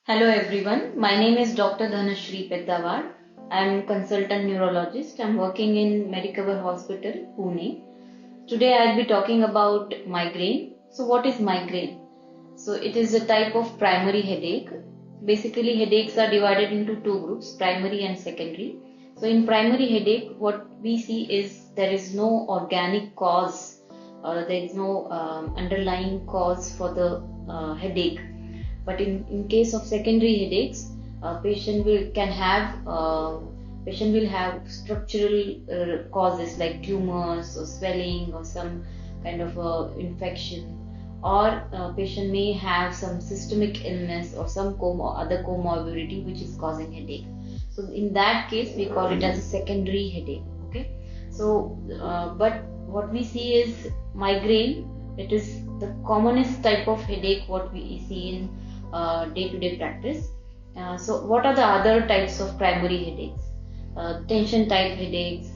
Hello everyone, my name is Dr. Dhanashri Peddawar. I am consultant neurologist. I am working in Medicover Hospital, Pune. Today I'll be talking about migraine. So what is migraine? So it is a type of primary headache. Basically headaches are divided into two groups, primary and secondary. So in primary headache, what we see is there is no organic cause or there is no underlying cause for the headache. But in case of secondary headaches, patient will have structural causes like tumors or swelling or some kind of infection, or patient may have some systemic illness or some other comorbidity which is causing headache. So in that case, we call it as a secondary headache. Okay. So, but what we see is migraine. It is the commonest type of headache what we see in day-to-day practice. So what are the other types of primary headaches? Tension type headaches,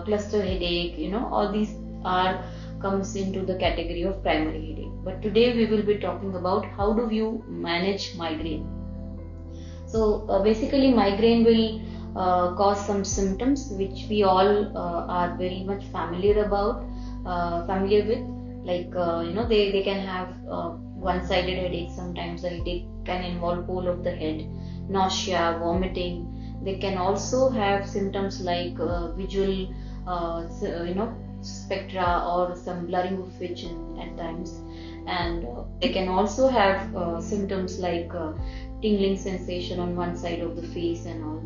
cluster headache, all these are comes into the category of primary headache. But today we will be talking about how do you manage migraine. So basically migraine will cause some symptoms which we all are very much familiar with, like they can have one-sided headache. Sometimes the headache can involve whole of the head, nausea, vomiting. They can also have symptoms like visual spectra or some blurring of vision at times, and they can also have symptoms like tingling sensation on one side of the face and all.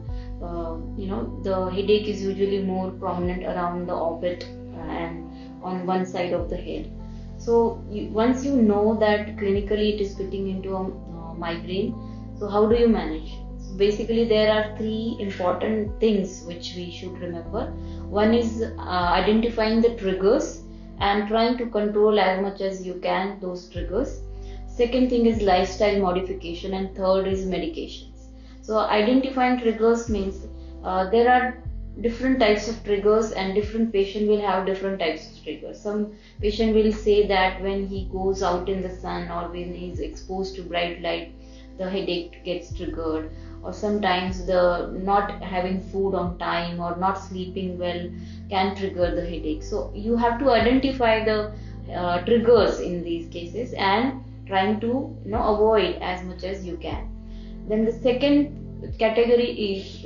The headache is usually more prominent around the orbit and on one side of the head. So once you know that clinically it is fitting into a migraine, so how do you manage? So basically, there are three important things which we should remember. One is identifying the triggers and trying to control as much as you can those triggers. Second thing is lifestyle modification, and third is medications. So identifying triggers means there are different types of triggers, and different patient will have different types of triggers. Some patient will say that when he goes out in the sun or when he is exposed to bright light, the headache gets triggered, or sometimes the not having food on time or not sleeping well can trigger the headache. So you have to identify the triggers in these cases and trying to avoid as much as you can. Then the second category is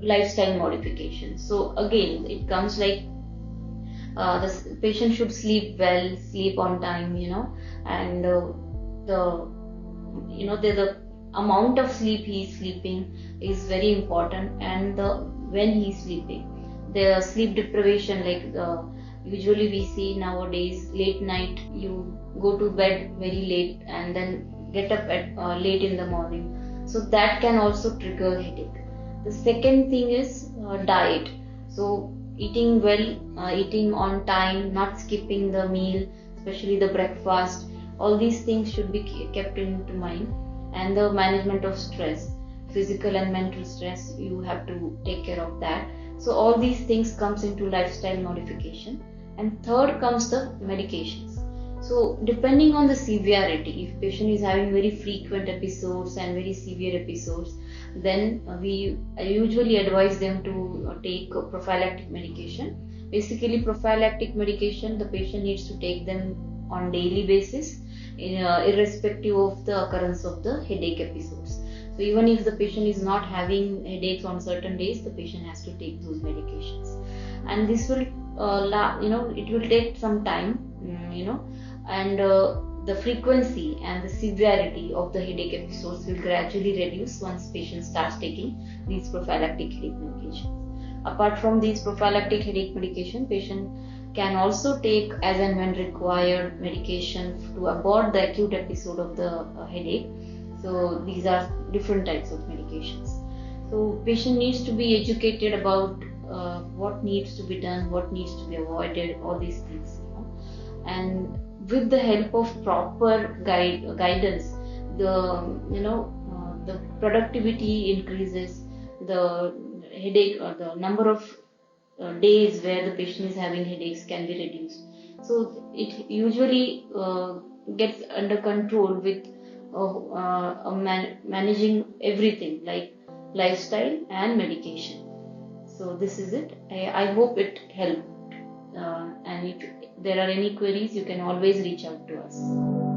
lifestyle modification. So again, it comes like the patient should sleep well, sleep on time, and the the amount of sleep he is sleeping is very important, and the when he is sleeping, the sleep deprivation, like usually we see nowadays late night you go to bed very late and then get up at late in the morning, so that can also trigger headache. The second thing is diet. So eating well, eating on time, not skipping the meal, especially the breakfast. All these things should be kept into mind. And the management of stress, physical and mental stress, you have to take care of that. So all these things comes into lifestyle modification. And third comes the medications. So depending on the severity, if patient is having very frequent episodes and very severe episodes, then I usually advise them to take prophylactic medication. Basically, prophylactic medication, the patient needs to take them on daily basis, irrespective of the occurrence of the headache episodes. So even if the patient is not having headaches on certain days, the patient has to take those medications, and this will it will take some time, and the frequency and the severity of the headache episodes will gradually reduce once patient starts taking these prophylactic headache medications. Apart from these prophylactic headache medication, patient can also take as and when required medication to abort the acute episode of the headache. So these are different types of medications. So patient needs to be educated about what needs to be done, what needs to be avoided, all these things. And with the help of proper guidance, the productivity increases, the headache or the number of days where the patient is having headaches can be reduced. So it usually gets under control with managing everything like lifestyle and medication. So this is it. I hope it helped. And if there are any queries, you can always reach out to us.